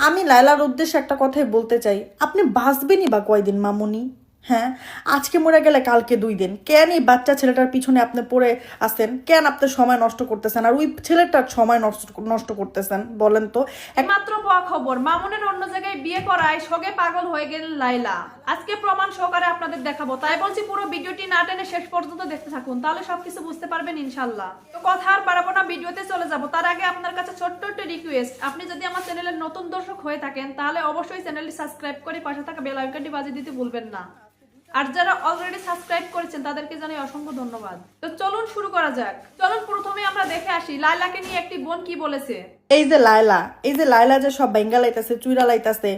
আমি লায়লার উদ্দেশ্যে একটা কথাই বলতে চাই, আপনি বাঁচবেনই বা কয়দিন মামুনি? হ্যাঁ, আজকে মরে গেলে কালকে 2 দিন। কেন এই বাচ্চা ছেলেটার পিছনে আপনি পড়ে আছেন? কেন আপনি সময় নষ্ট করতেছেন আর ওই ছেলেটার সময় নষ্ট করতেছেন বলেন তো? একমাত্র পাওয়া খবর মামুনের অন্য জায়গায় বিয়ে করায় শোকে পাগল হয়ে গেল লাইলা। আজকে প্রমাণ সহকারে আপনাদের দেখাবো, তাই বলছি পুরো ভিডিওটি না টেনে শেষ পর্যন্ত দেখতে থাকুন, তাহলে সবকিছু বুঝতে পারবেন ইনশাল্লাহ। তো কথা আর বাড়াবো না, ভিডিওতে চলে যাব। তার আগে আপনার কাছে ছোট্ট একটা রিকোয়েস্ট, আপনি যদি আমার চ্যানেলের নতুন দর্শক হয়ে থাকেন তাহলে অবশ্যই চ্যানেলটি সাবস্ক্রাইব করে পাশে থাকা বেল আইকনটি বাজিয়ে দিতে ভুলবেন না। আর যারা অলরেডি সাবস্ক্রাইব করেছেন তাদেরকে জানাই অসংখ্য ধন্যবাদ। তো চলুন শুরু করা যাক। চলুন প্রথমে আমরা দেখে আসি লাইলাকে নিয়ে একটি বোন কি বলেছে। এই যে লায়লা যে সব বেঙ্গা লাইতাছে, চুইরা লাইতাছে,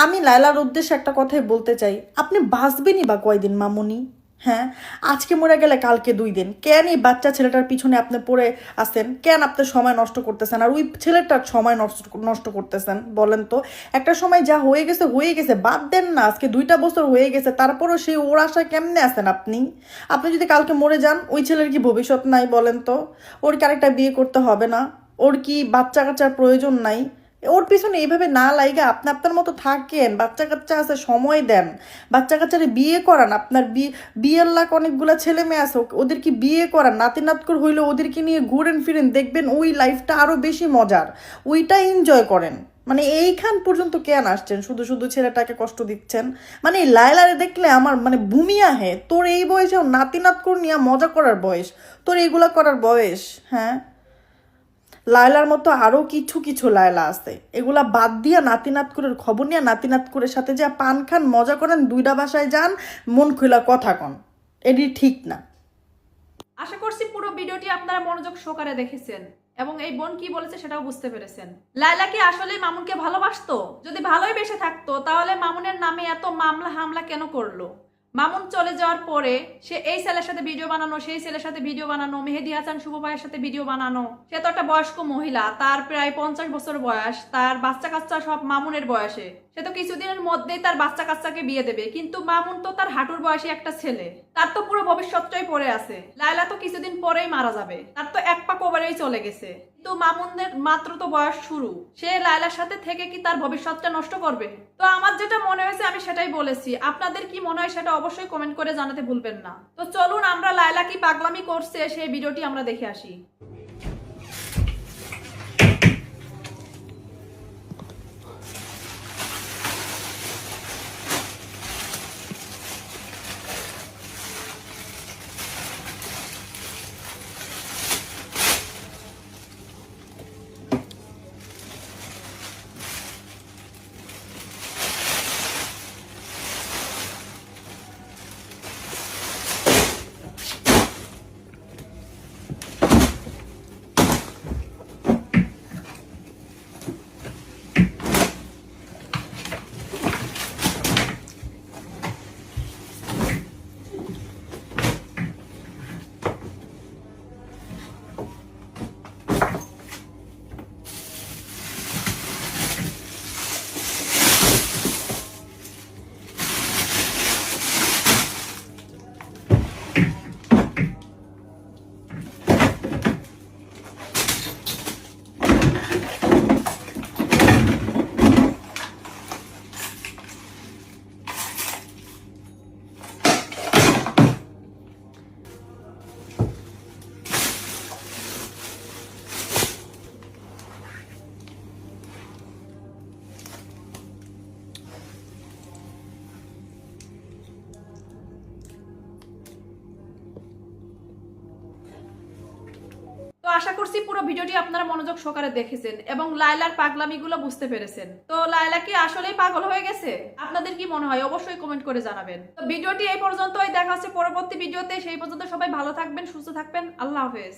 আমি লায়লার উদ্দেশ্যে একটা কথাই বলতে চাই, আপনি বাঁচবেনই বা কয়দিন মামুনি? হ্যাঁ, আজকে মরে গেলে কালকে 2 দিন। কেন এই বাচ্চা ছেলেটার পিছনে আপনি পড়ে আছেন? কেন আপনি সময় নষ্ট করতেছেন আর ওই ছেলেটার সময় নষ্ট করতেছেন বলেন তো? একটা সময় যা হয়ে গেছে হয়ে গেছে, বাদ দেন না। আজকে 2টা বছর হয়ে গেছে, তারপরও সেই ওর আশায় কেমনে আছেন আপনি? আপনি যদি কালকে মরে যান, ওই ছেলের কি ভবিষ্যৎ নাই বলেন তো? ওর কি আরেকটা বিয়ে করতে হবে না? ওর কি বাচ্চা কাচ্চার প্রয়োজন নাই? ওর পিছনে এইভাবে না লাইগা আপনি আপনার মতো থাকেন। বাচ্চা কাচ্চা আছে, সময় দেন। বাচ্চা কাচ্চারে বিয়ে করান। আপনার বিয়ের লাখ অনেকগুলা ছেলে মেয়ে আছে, ওদেরকে বিয়ে করান। নাতি নাতকুর হইলে ওদেরকে নিয়ে ঘুরেন ফিরেন, দেখবেন ওই লাইফটা আরো বেশি মজার। ওইটা এনজয় করেন। মানে এইখান পর্যন্ত কেন আসছেন? শুধু শুধু ছেলেটাকে কষ্ট দিচ্ছেন। মানে এই লায়লারে দেখলে আমার মানে বুমি আহে। তোর এই বয়সেও নাতি নাতকুর নিয়ে মজা করার বয়স, তোর এইগুলা করার বয়স? হ্যাঁ, লায়লার মতো আরো কিছু কিছু লায়লা আছে, এগুলা বাদ দিয়া নাতি নাতকুরের খবর নিয়ে নাতি নাতকুরের সাথে যা পান খান, মজা করেন, 2টা বাসায় যান, মন খুলা কথা কন, এটি ঠিক না। আশা করছি পুরো ভিডিওটি আপনারা মনোযোগ সহকারে দেখেছেন এবং এই বোন কি বলেছে সেটাও বুঝতে পেরেছেন। লায়লা কি আসলে মামুনকে ভালোবাসতো? যদি ভালোই বেসে থাকতো তাহলে মামুনের নামে এত মামলা হামলা কেন করলো? মামুন চলে যাওয়ার পরে সে এই ছেলের সাথে ভিডিও বানানো, সেই ছেলের সাথে ভিডিও বানানো, মেহেদী হাসান শুভ ভাইয়ের সাথে ভিডিও বানানো। সে তো একটা বয়স্ক মহিলা, তার প্রায় 50 বছর বয়স, তার বাচ্চা কাচ্চা সব মামুনের বয়সে। সে তো কিছুদিনের মধ্যেই তার বাচ্চা কাচ্চাকে বিয়ে দেবে, কিন্তু মামুন তো তার হাঁটুর বয়সী একটা ছেলে, তার তো পুরো ভবিষ্যৎটাই পড়ে আছে। লায়লা তো কিছুদিন পরেই মারা যাবে, তার তো এক পা কবরেই চলে গেছে। কিন্তু মামুনের মাত্র তো বয়স শুরু, সে লায়লার সাথে থেকে কি তার ভবিষ্যৎটা নষ্ট করবে? তো আমার যেটা মনে হয়েছে আমি সেটাই বলেছি, আপনাদের কি মনে হয় সেটা অবশ্যই কমেন্ট করে জানাতে ভুলবেন না। তো চলুন আমরা লায়লা কি পাগলামি করছে সেই ভিডিওটি আমরা দেখে আসি। তো আশা করছি পুরো ভিডিওটি আপনারা মনোযোগ সহকারে দেখেছেন এবং লায়লার পাগলামিগুলো বুঝতে পেরেছেন। তো লায়লা কি আসলেই পাগল হয়ে গেছে? আপনাদের কি মনে হয় অবশ্যই কমেন্ট করে জানাবেন। তো ভিডিওটি এই পর্যন্তই, দেখা হচ্ছে পরবর্তী ভিডিওতে। সেই পর্যন্ত সবাই ভালো থাকবেন, সুস্থ থাকবেন। আল্লাহ হাফেজ।